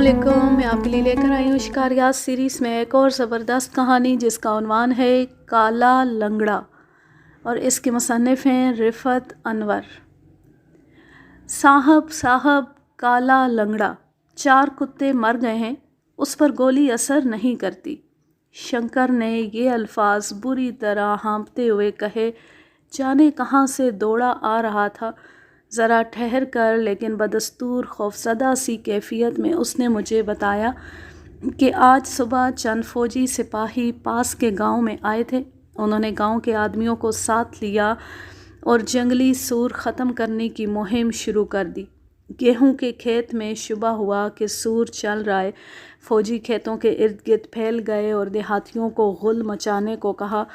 अस्सलामुअलैकुम। मैं आपके लिए लेकर आई हूँ शिकारियात सीरीज़ में एक और ज़बरदस्त कहानी जिसका उन्वान है काला लंगड़ा और इसके मुसन्निफ़ हैं रिफ़त अनवर। साहब साहब काला लंगड़ा, 4 कुत्ते मर गए हैं, उस पर गोली असर नहीं करती। शंकर ने ये अल्फाज बुरी तरह हाँफते हुए कहे। जाने कहाँ से दौड़ा आ रहा था। ज़रा ठहर कर लेकिन बदस्तूर खौफज़दा सी कैफियत में उसने मुझे बताया कि आज सुबह चंद फ़ौजी सिपाही पास के गांव में आए थे। उन्होंने गांव के आदमियों को साथ लिया और जंगली सूर ख़त्म करने की मुहिम शुरू कर दी। गेहूं के खेत में शुबा हुआ कि सूर चल रहा है। फ़ौजी खेतों के इर्द गिर्द फैल गए और देहातियों को गुल मचाने को कहा।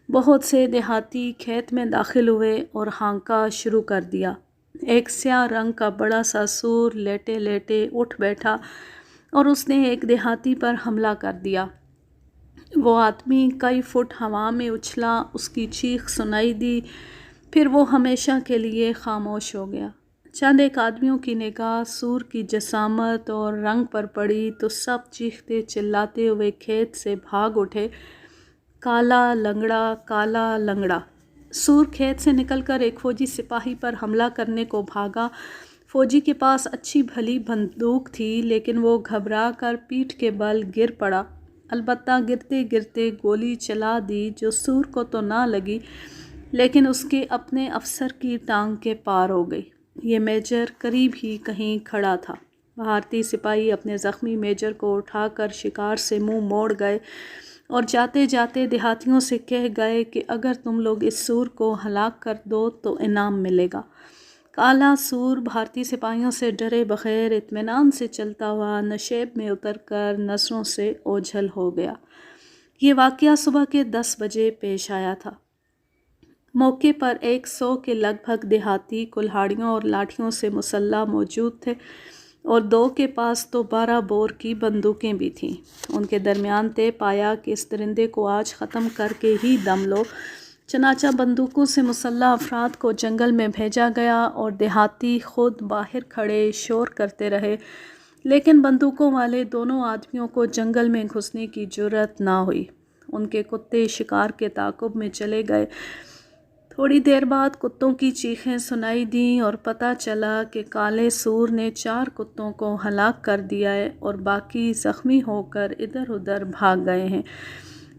बहुत से देहाती खेत में दाखिल हुए और हांका शुरू कर दिया। एक स्याह रंग का बड़ा सा सूर लेटे लेटे उठ बैठा और उसने एक देहाती पर हमला कर दिया। वो आदमी कई फुट हवा में उछला, उसकी चीख सुनाई दी, फिर वो हमेशा के लिए खामोश हो गया। चंद एक आदमियों की निगाह सूर की जसामत और रंग पर पड़ी तो सब चीखते चिल्लाते हुए खेत से भाग उठे। काला लंगड़ा, काला लंगड़ा। सूर खेत से निकलकर एक फ़ौजी सिपाही पर हमला करने को भागा। फ़ौजी के पास अच्छी भली बंदूक थी, लेकिन वो घबरा कर पीठ के बल गिर पड़ा। अलबत्ता गिरते गिरते गोली चला दी, जो सूर को तो ना लगी, लेकिन उसके अपने अफसर की टांग के पार हो गई। ये मेजर करीब ही कहीं खड़ा था। भारतीय सिपाही अपने ज़ख्मी मेजर को उठाकर शिकार से मुंह मोड़ गए और जाते जाते देहातियों से कह गए कि अगर तुम लोग इस सूर को हलाक कर दो तो इनाम मिलेगा। काला सूर भारतीय सिपाहियों से डरे बगैर इत्मीनान से चलता हुआ नशेब में उतरकर नसरों से ओझल हो गया। ये वाक़या सुबह के 10 बजे पेश आया था। मौके पर 100 के लगभग देहाती कुल्हाड़ियों और लाठियों से मुसल्ला मौजूद थे और 2 के पास तो 12 बोर की बंदूकें भी थीं। उनके दरमियान तय पाया कि इस दरिंदे को आज ख़त्म करके ही दम लो। चनाचा बंदूकों से मुसल्ला अफराद को जंगल में भेजा गया और देहाती खुद बाहर खड़े शोर करते रहे, लेकिन बंदूकों वाले दोनों आदमियों को जंगल में घुसने की जुर्रत ना हुई। उनके कुत्ते शिकार के ताक़ुब में चले गए। थोड़ी देर बाद कुत्तों की चीखें सुनाई दीं और पता चला कि काले सूर ने 4 कुत्तों को हलाक कर दिया है और बाकी ज़ख्मी होकर इधर उधर भाग गए हैं।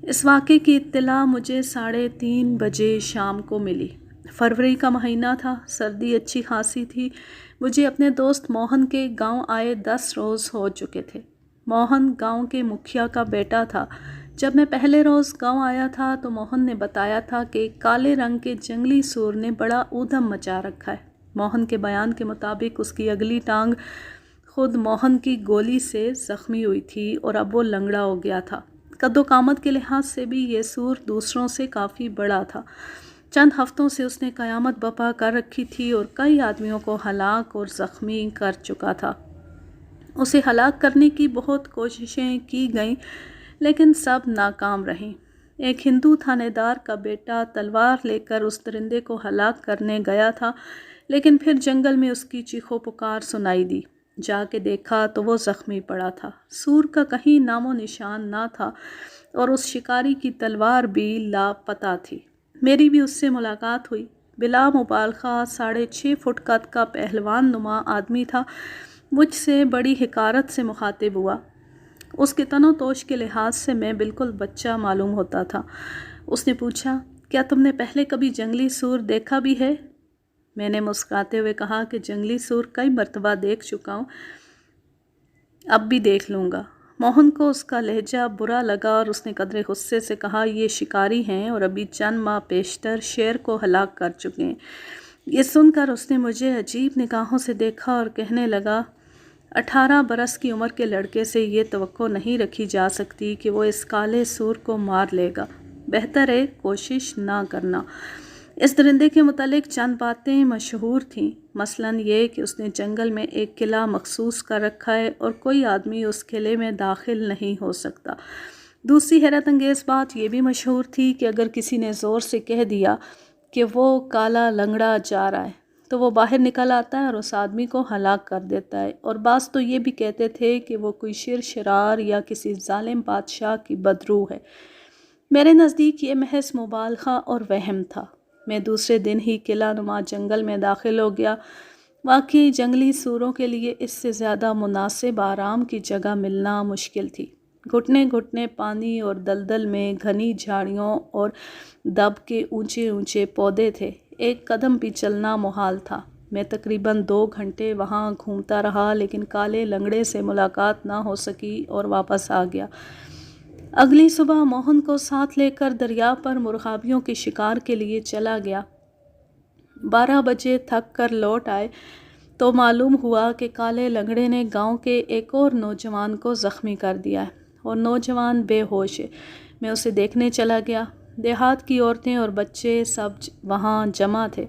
इस वाक़े की इत्तला मुझे 3:30 बजे शाम को मिली। फरवरी का महीना था, सर्दी अच्छी खासी थी। मुझे अपने दोस्त मोहन के गांव आए 10 रोज़ हो चुके थे। मोहन गांव के मुखिया का बेटा था। जब मैं पहले रोज़ गांव आया था तो मोहन ने बताया था कि काले रंग के जंगली सूर ने बड़ा ऊधम मचा रखा है। मोहन के बयान के मुताबिक उसकी अगली टांग खुद मोहन की गोली से ज़ख्मी हुई थी और अब वो लंगड़ा हो गया था। कद्दो कामत के लिहाज से भी ये सूर दूसरों से काफ़ी बड़ा था। चंद हफ्तों से उसने क़यामत बपा कर रखी थी और कई आदमियों को हलाक और ज़ख्मी कर चुका था। उसे हलाक करने की बहुत कोशिशें की गईं, लेकिन सब नाकाम रहीं। एक हिंदू थानेदार का बेटा तलवार लेकर उस दरिंदे को हलाक करने गया था, लेकिन फिर जंगल में उसकी चीखो पुकार सुनाई दी। जाके देखा तो वो ज़ख्मी पड़ा था। सूर का कहीं नामो निशान ना था और उस शिकारी की तलवार भी लापता थी। मेरी भी उससे मुलाकात हुई। बिला मुबालगा 6.5 फुट कद का पहलवान नुमा आदमी था। मुझसे बड़ी हिकारत से मुखातिब हुआ। उसके तनो तोश के लिहाज से मैं बिल्कुल बच्चा मालूम होता था। उसने पूछा, क्या तुमने पहले कभी जंगली सूर देखा भी है? मैंने मुस्कुराते हुए कहा कि जंगली सूर कई मर्तबा देख चुका हूँ, अब भी देख लूँगा। मोहन को उसका लहजा बुरा लगा और उसने कदरे गुस्से से कहा, ये शिकारी हैं और अभी चंद माह पेशतर शेर को हलाक कर चुके हैं। ये सुनकर उसने मुझे अजीब निगाहों से देखा और कहने लगा, 18 बरस की उम्र के लड़के से ये तवक्को नहीं रखी जा सकती कि वो इस काले सूर को मार लेगा। बेहतर है कोशिश ना करना। इस दरिंदे के मुतालिक चंद बातें मशहूर थीं, मसलन ये कि उसने जंगल में एक किला मखसूस कर रखा है और कोई आदमी उस किले में दाखिल नहीं हो सकता। दूसरी हैरत अंगेज़ बात ये भी मशहूर थी कि अगर किसी ने ज़ोर से कह दिया कि वो काला लंगड़ा जा रहा है, تو وہ باہر نکل آتا ہے اور اس آدمی کو ہلاک کر دیتا ہے، اور بعض تو یہ بھی کہتے تھے کہ وہ کوئی شر شرار یا کسی ظالم بادشاہ کی بدروح ہے۔ میرے نزدیک یہ محض مبالغہ اور وہم تھا۔ میں دوسرے دن ہی قلعہ نما جنگل میں داخل ہو گیا۔ واقعی جنگلی سوروں کے لیے اس سے زیادہ مناسب آرام کی جگہ ملنا مشکل تھی۔ گھٹنے گھٹنے پانی اور دلدل میں گھنی جھاڑیوں اور دب کے اونچے اونچے پودے تھے، ایک قدم بھی چلنا محال تھا۔ میں تقریباً 2 گھنٹے وہاں گھومتا رہا، لیکن کالے لنگڑے سے ملاقات نہ ہو سکی اور واپس آ گیا۔ اگلی صبح موہن کو ساتھ لے کر دریا پر مرغابیوں کے شکار کے لیے چلا گیا۔ 12 بجے تھک کر لوٹ آئے تو معلوم ہوا کہ کالے لنگڑے نے گاؤں کے ایک اور نوجوان کو زخمی کر دیا ہے اور نوجوان بے ہوش ہے۔ میں اسے دیکھنے چلا گیا۔ دیہات کی عورتیں اور بچے سب وہاں جمع تھے۔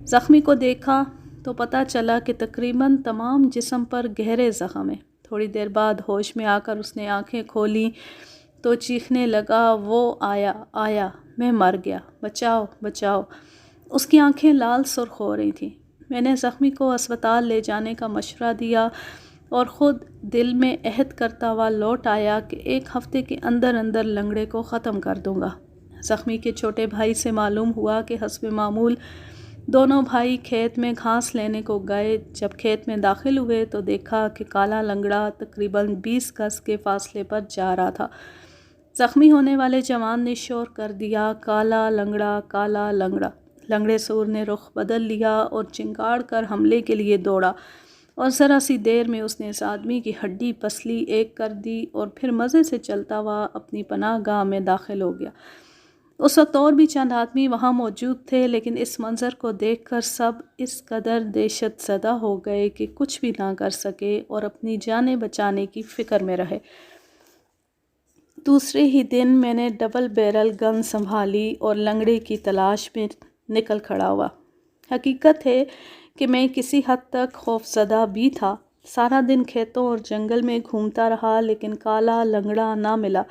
زخمی کو دیکھا تو پتہ چلا کہ تقریباً تمام جسم پر گہرے زخم ہیں۔ تھوڑی دیر بعد ہوش میں آ کر اس نے آنکھیں کھولیں تو چیخنے لگا، وہ آیا آیا، میں مر گیا، بچاؤ بچاؤ۔ اس کی آنکھیں لال سرخ ہو رہی تھیں۔ میں نے زخمی کو اسپتال لے جانے کا مشورہ دیا اور خود دل میں عہد کرتا ہوا لوٹ آیا کہ 1 ہفتے کے اندر اندر لنگڑے کو ختم کر دوں گا۔ زخمی کے چھوٹے بھائی سے معلوم ہوا کہ حسب معمول دونوں بھائی کھیت میں گھاس لینے کو گئے۔ جب کھیت میں داخل ہوئے تو دیکھا کہ کالا لنگڑا تقریباً 20 گز کے فاصلے پر جا رہا تھا۔ زخمی ہونے والے جوان نے شور کر دیا، کالا لنگڑا، کالا لنگڑا۔ لنگڑے سور نے رخ بدل لیا اور چنگاڑ کر حملے کے لیے دوڑا، اور ذرا سی دیر میں اس نے اس آدمی کی ہڈی پسلی ایک کر دی اور پھر مزے سے چلتا ہوا اپنی پناہ گاہ میں داخل ہو گیا۔ اس وقت اور بھی چند آدمی وہاں موجود تھے، لیکن اس منظر کو دیکھ کر سب اس قدر دہشت زدہ ہو گئے کہ کچھ بھی نہ کر سکے اور اپنی جانیں بچانے کی فکر میں رہے۔ دوسرے ہی دن میں نے ڈبل بیرل گن سنبھالی اور لنگڑے کی تلاش میں نکل کھڑا ہوا۔ حقیقت ہے کہ میں کسی حد تک خوفزدہ بھی تھا۔ سارا دن کھیتوں اور جنگل میں گھومتا رہا، لیکن کالا لنگڑا نہ ملا۔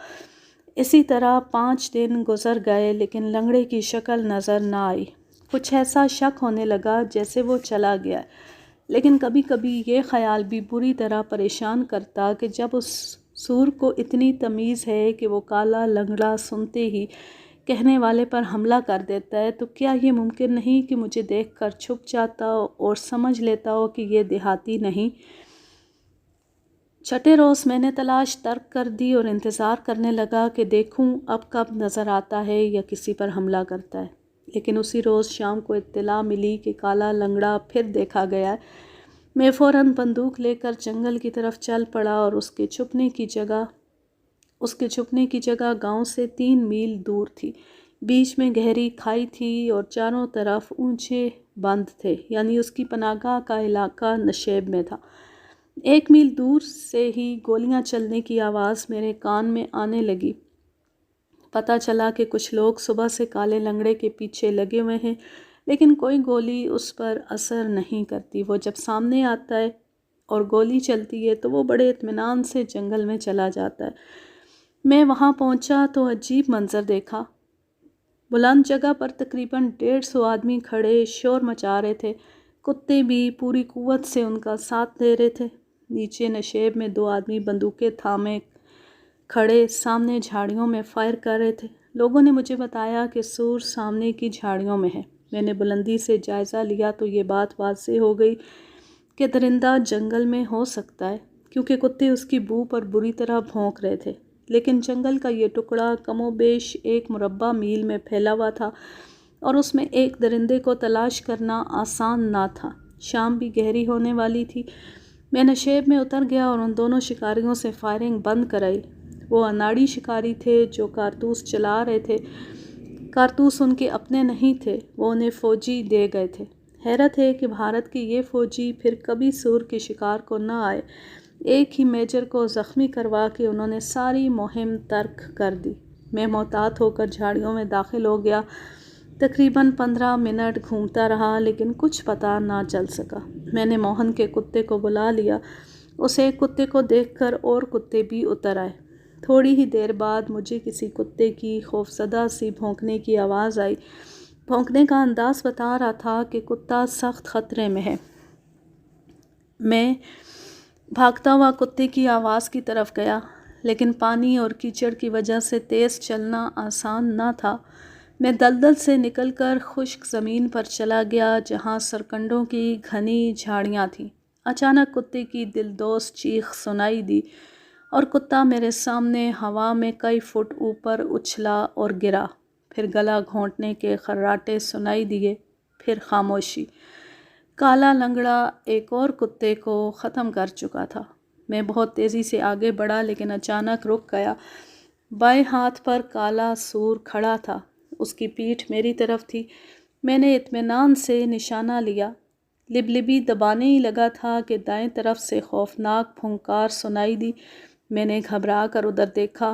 اسی طرح 5 دن گزر گئے، لیکن لنگڑے کی شکل نظر نہ آئی۔ کچھ ایسا شک ہونے لگا جیسے وہ چلا گیا ہے، لیکن کبھی کبھی یہ خیال بھی بری طرح پریشان کرتا کہ جب اس سور کو اتنی تمیز ہے کہ وہ کالا لنگڑا سنتے ہی کہنے والے پر حملہ کر دیتا ہے، تو کیا یہ ممکن نہیں کہ مجھے دیکھ کر چھپ جاتا اور سمجھ لیتا ہو کہ یہ دیہاتی نہیں؟ چھٹے روز میں نے تلاش ترک کر دی اور انتظار کرنے لگا کہ دیکھوں اب کب نظر آتا ہے یا کسی پر حملہ کرتا ہے۔ لیکن اسی روز شام کو اطلاع ملی کہ کالا لنگڑا پھر دیکھا گیا ہے۔ میں فوراً بندوق لے کر جنگل کی طرف چل پڑا اور اس کے چھپنے کی جگہ گاؤں سے 3 میل دور تھی۔ بیچ میں گہری کھائی تھی اور چاروں طرف اونچے بند تھے، یعنی اس کی پناہ گاہ کا علاقہ نشیب میں تھا۔ 1 میل دور سے ہی گولیاں چلنے کی آواز میرے کان میں آنے لگی۔ پتہ چلا کہ کچھ لوگ صبح سے کالے لنگڑے کے پیچھے لگے ہوئے ہیں، لیکن کوئی گولی اس پر اثر نہیں کرتی۔ وہ جب سامنے آتا ہے اور گولی چلتی ہے تو وہ بڑے اطمینان سے جنگل میں چلا جاتا ہے۔ میں وہاں پہنچا تو عجیب منظر دیکھا۔ بلند جگہ پر تقریباً 150 آدمی کھڑے شور مچا رہے تھے۔ کتے بھی پوری قوت سے ان کا ساتھ دے رہے تھے۔ نیچے نشیب میں 2 آدمی بندوقیں تھامے کھڑے سامنے جھاڑیوں میں فائر کر رہے تھے۔ لوگوں نے مجھے بتایا کہ سور سامنے کی جھاڑیوں میں ہے۔ میں نے بلندی سے جائزہ لیا تو یہ بات واضح ہو گئی کہ درندہ جنگل میں ہو سکتا ہے، کیونکہ کتے اس کی بو پر بری طرح بھونک رہے تھے۔ لیکن جنگل کا یہ ٹکڑا کم و بیش 1 مربع میل میں پھیلا ہوا تھا اور اس میں ایک درندے کو تلاش کرنا آسان نہ تھا۔ شام بھی گہری ہونے والی تھی۔ میں نشیب میں اتر گیا اور ان دونوں شکاریوں سے فائرنگ بند کرائی۔ وہ اناڑی شکاری تھے جو کارتوس چلا رہے تھے۔ کارتوس ان کے اپنے نہیں تھے، وہ انہیں فوجی دے گئے تھے۔ حیرت ہے کہ بھارت کے یہ فوجی پھر کبھی سور کے شکار کو نہ آئے۔ ایک ہی میجر کو زخمی کروا کے انہوں نے ساری مہم ترک کر دی۔ میں محتاط ہو کر جھاڑیوں میں داخل ہو گیا۔ تقریباً 15 منٹ گھومتا رہا، لیکن کچھ پتہ نہ چل سکا۔ میں نے موہن کے کتے کو بلا لیا۔ اس ایک کتے کو دیکھ کر اور کتے بھی اتر آئے۔ تھوڑی ہی دیر بعد مجھے کسی کتے کی خوفزدہ سی بھونکنے کی آواز آئی۔ भौंकने का अंदाज़ बता रहा था कि कुत्ता सख्त ख़तरे में है। मैं भागता हुआ कुत्ते की आवाज़ की तरफ गया, लेकिन पानी और कीचड़ की वजह से तेज़ चलना आसान न था। मैं दलदल से निकलकर खुश्क ज़मीन पर चला गया जहाँ सरकंडों की घनी झाड़ियाँ थीं। अचानक कुत्ते की दिलदोज़ चीख सुनाई दी और कुत्ता मेरे सामने हवा में कई फुट ऊपर उछला और गिरा। फिर गला घोंटने के खर्राटे सुनाई दिए, फिर खामोशी। काला लंगड़ा एक और कुत्ते को ख़त्म कर चुका था। मैं बहुत तेज़ी से आगे बढ़ा, लेकिन अचानक रुक गया। बाएं हाथ पर काला सूर खड़ा था, उसकी पीठ मेरी तरफ थी। मैंने इत्मीनान से निशाना लिया। लिबलिबी दबाने ही लगा था कि दाएं तरफ से खौफनाक फुंकार सुनाई दी। मैंने घबरा कर उधर देखा।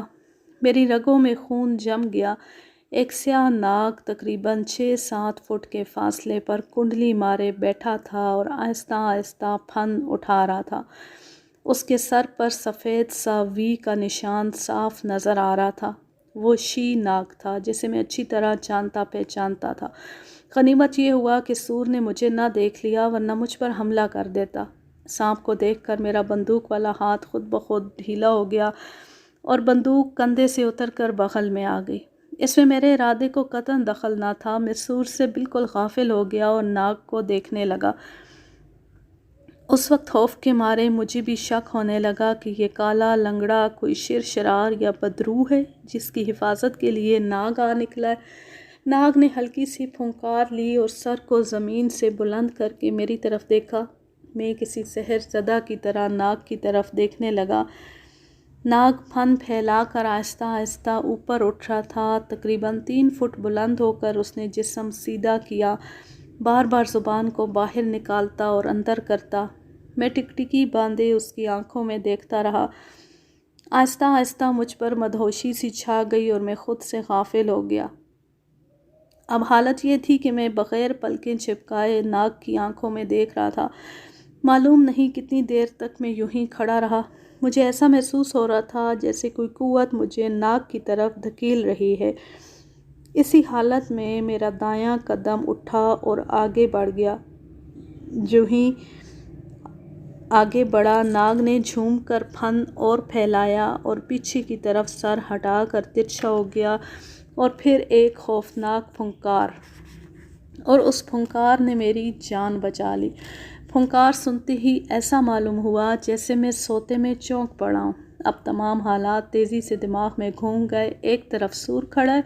मेरी रगों में खून जम गया। एक स्याह नाग तकरीबन 6-7 फुट के फासले पर कुंडली मारे बैठा था और आहिस्ता आहिस्ता फन उठा रहा था। उसके सर पर सफ़ेद सा वी का निशान साफ नज़र आ रहा था। वो शी नाग था, जिसे मैं अच्छी तरह जानता पहचानता था। गनीमत ये हुआ कि सूर ने मुझे न देख लिया, वरना मुझ पर हमला कर देता। सांप को देखकर मेरा बंदूक वाला हाथ खुद ब खुद ढीला हो गया और बंदूक कंधे से उतरकर बगल में आ गई। इसमें मेरे इरादे को कतई दखल ना था। मैं सूर से बिल्कुल गाफिल हो गया और नाग को देखने लगा। उस वक्त खौफ के मारे मुझे भी शक होने लगा कि ये काला लंगड़ा कोई शेर शरार या बदरू है जिसकी हिफाजत के लिए नाग आ निकला है। नाग ने हल्की सी फुंकार ली और सर को ज़मीन से बुलंद करके मेरी तरफ देखा। मैं किसी सहरज़दा की तरह नाग की तरफ देखने लगा। नाग फन फैलाकर आहिस्ता आहिस्ता ऊपर उठ रहा था। तकरीबन 3 फुट बुलंद होकर उसने जिस्म सीधा किया, बार बार ज़ुबान को बाहर निकालता और अंदर करता। मैं टिकटिकी बांधे उसकी आंखों में देखता रहा। आहिस्ता आहिस्ता मुझ पर मदहोशी सी छा गई और मैं खुद से गाफिल हो गया। अब हालत ये थी कि मैं बग़ैर पलकें चिपकाए नाग की आंखों में देख रहा था। मालूम नहीं कितनी देर तक मैं यूं ही खड़ा रहा। मुझे ऐसा महसूस हो रहा था जैसे कोई क़ुव्वत मुझे नाग की तरफ धकेल रही है। इसी हालत में मेरा दायां कदम उठा और आगे बढ़ गया। जो ही आगे बढ़ा, नाग ने झूम कर फन और फैलाया और पीछे की तरफ सर हटाकर तिरछा हो गया और फिर एक खौफनाक फुंकार, और उस फुंकार ने मेरी जान बचा ली। फुंकार सुनते ही ऐसा मालूम हुआ जैसे मैं सोते में चौंक पड़ा हूँ। अब तमाम हालात तेज़ी से दिमाग में घूम गए। एक तरफ सूर खड़ा है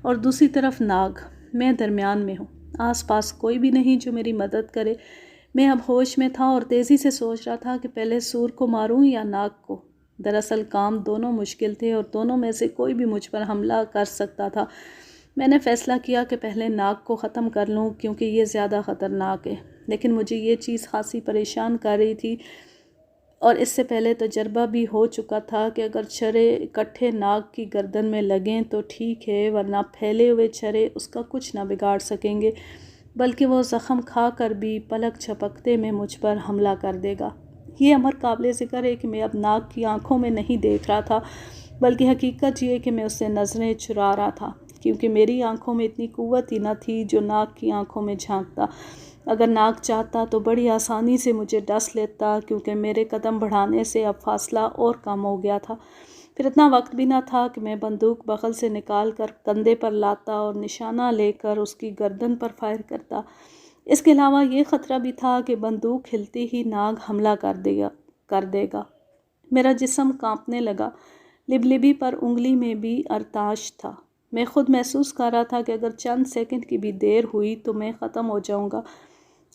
और दूसरी तरफ नाग। मैं दरमियान में हूँ। आसपास कोई भी नहीं जो मेरी मदद करे। मैं अब होश में था और तेज़ी से सोच रहा था कि पहले सूर को मारूं या नाग को। दरअसल काम दोनों मुश्किल थे और दोनों में से कोई भी मुझ पर हमला कर सकता था। मैंने फ़ैसला किया कि पहले नाग को ख़त्म कर लूं, क्योंकि ये ज़्यादा ख़तरनाक है। लेकिन मुझे ये चीज़ खासी परेशान कर रही थी और इससे पहले तजर्बा भी हो चुका था कि अगर छरे इकट्ठे नाग की गर्दन में लगें तो ठीक है, वरना फैले हुए छरे उसका कुछ ना बिगाड़ सकेंगे, बल्कि वो ज़ख़म खा कर भी पलक झपकते में मुझ पर हमला कर देगा। ये अमर काबिल ज़िक्र है कि मैं अब नाग की आंखों में नहीं देख रहा था, बल्कि हकीकत ये कि मैं उससे नज़रें चुरा रहा था, क्योंकि मेरी आंखों में इतनी क़ुव्वत ही न थी जो नाग की आंखों में झांकता। अगर नाग चाहता तो बड़ी आसानी से मुझे डस लेता, क्योंकि मेरे कदम बढ़ाने से अब फासला और कम हो गया था। फिर इतना वक्त भी ना था कि मैं बंदूक बगल से निकाल कर कंधे पर लाता और निशाना लेकर उसकी गर्दन पर फायर करता। इसके अलावा ये ख़तरा भी था कि बंदूक हिलते ही नाग हमला कर देगा। मेरा जिस्म कांपने लगा। लिबलिबी पर उंगली में भी अरताश था। मैं खुद महसूस कर रहा था कि अगर चंद सेकंड की भी देर हुई तो मैं ख़त्म हो जाऊंगा।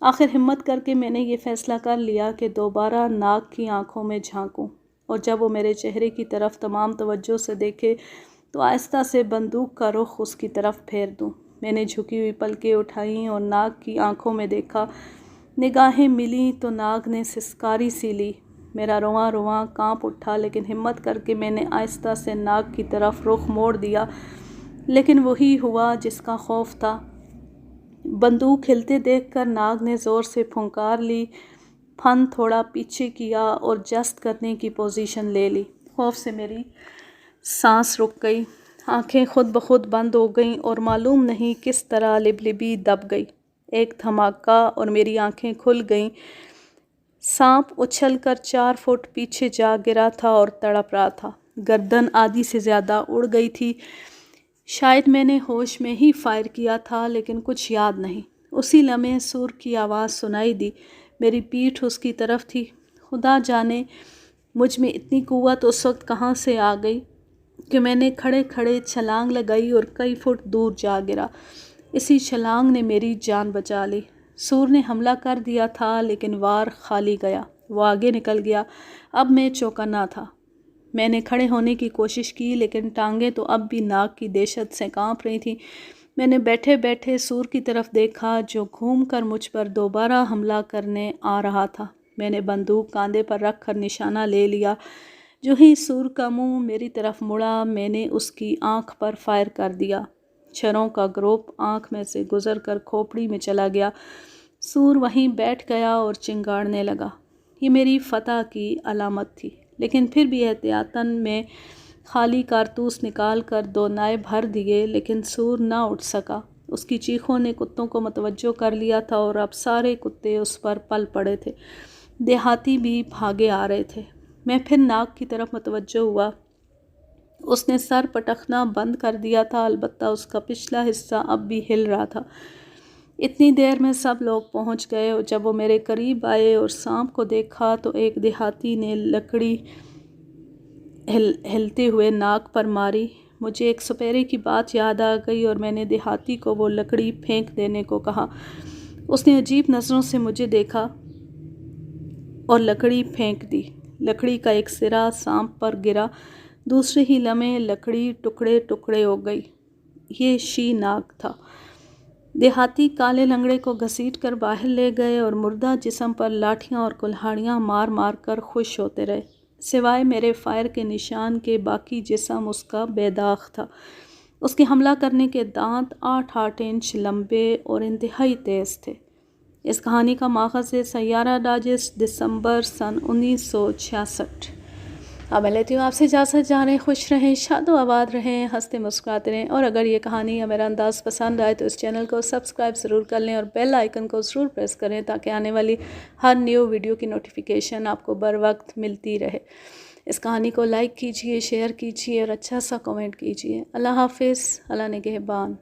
आखिर हिम्मत करके मैंने ये फ़ैसला कर लिया कि दोबारा नाग की आंखों में झांकूं, और जब वो मेरे चेहरे की तरफ तमाम तवज्जो से देखे तो आहिस्ता से बंदूक का रुख उसकी तरफ फेर दूं। मैंने झुकी हुई पलकें उठाईं और नाग की आंखों में देखा। निगाहें मिली तो नाग ने सिसकारी सी ली। मेरा रुआं रुआं कांप उठा, लेकिन हिम्मत करके मैंने आहिस्ता से नाग की तरफ रुख मोड़ दिया। लेकिन वही हुआ जिसका खौफ था। बंदूक हिलते देखकर नाग ने ज़ोर से फुंकार ली, फन थोड़ा पीछे किया और जस्त करने की पोजीशन ले ली। खौफ से मेरी सांस रुक गई। آنکھیں خود بخود بند ہو گئیں اور معلوم نہیں کس طرح لبلبی دب گئی۔ ایک دھماکہ اور میری آنکھیں کھل گئیں۔ سانپ اچھل کر 4 فٹ پیچھے جا گرا تھا اور تڑپ رہا تھا۔ گردن آدھی سے زیادہ اڑ گئی تھی۔ شاید میں نے ہوش میں ہی فائر کیا تھا لیکن کچھ یاد نہیں۔ اسی لمحے سور کی آواز سنائی دی۔ میری پیٹھ اس کی طرف تھی۔ خدا جانے مجھ میں اتنی قوت اس وقت کہاں سے آ گئی کہ میں نے کھڑے کھڑے چھلانگ لگائی اور کئی فٹ دور جا گرا۔ اسی چھلانگ نے میری جان بچا لی۔ سور نے حملہ کر دیا تھا لیکن وار خالی گیا۔ وہ آگے نکل گیا۔ اب میں چوکنا تھا۔ میں نے کھڑے ہونے کی کوشش کی لیکن ٹانگیں تو اب بھی ناک کی دہشت سے کانپ رہی تھیں۔ میں نے بیٹھے بیٹھے سور کی طرف دیکھا جو گھوم کر مجھ پر دوبارہ حملہ کرنے آ رہا تھا۔ میں نے بندوق کاندھے پر رکھ کر نشانہ لے لیا۔ جو ہی سور کا منہ میری طرف مڑا میں نے اس کی آنکھ پر فائر کر دیا۔ چھروں کا گروپ آنکھ میں سے گزر کر کھوپڑی میں چلا گیا۔ سور وہیں بیٹھ گیا اور چنگاڑنے لگا۔ یہ میری فتح کی علامت تھی، لیکن پھر بھی احتیاطاً میں خالی کارتوس نکال کر 2 نئے بھر دیے، لیکن سور نہ اٹھ سکا۔ اس کی چیخوں نے کتوں کو متوجہ کر لیا تھا اور اب سارے کتے اس پر پل پڑے تھے۔ دیہاتی بھی بھاگے آ رہے تھے۔ میں پھر ناک کی طرف متوجہ ہوا۔ اس نے سر پٹکنا بند کر دیا تھا، البتہ اس کا پچھلا حصہ اب بھی ہل رہا تھا۔ اتنی دیر میں سب لوگ پہنچ گئے اور جب وہ میرے قریب آئے اور سانپ کو دیکھا تو ایک دیہاتی نے لکڑی ہلتے ہوئے ناک پر ماری۔ مجھے ایک سپیرے کی بات یاد آ گئی اور میں نے دیہاتی کو وہ لکڑی پھینک دینے کو کہا۔ اس نے عجیب نظروں سے مجھے دیکھا اور لکڑی پھینک دی۔ لکڑی کا ایک سرا سانپ پر گرا۔ دوسرے ہی لمحے لکڑی ٹکڑے ٹکڑے ہو گئی۔ یہ شی ناگ تھا۔ دیہاتی کالے لنگڑے کو گھسیٹ کر باہر لے گئے اور مردہ جسم پر لاٹھیاں اور کلہاڑیاں مار مار کر خوش ہوتے رہے۔ سوائے میرے فائر کے نشان کے باقی جسم اس کا بے داغ تھا۔ اس کے حملہ کرنے کے دانت 8-8 انچ لمبے اور انتہائی تیز تھے۔ اس کہانی کا ماخذ ہے سیارہ ڈائجسٹ، دسمبر سن 1966۔ اب میں لیتی ہوں آپ سے اجازت۔ جانے خوش رہیں، شاد و آباد رہیں، ہنستے مسکراتے رہیں، اور اگر یہ کہانی یا میرا انداز پسند آئے تو اس چینل کو سبسکرائب ضرور کر لیں اور بیل آئیکن کو ضرور پریس کریں تاکہ آنے والی ہر نیو ویڈیو کی نوٹیفیکیشن آپ کو بر وقت ملتی رہے۔ اس کہانی کو لائک کیجئے، شیئر کیجئے اور اچھا سا کمنٹ کیجئے۔ اللہ حافظ، اللہ نگہبان۔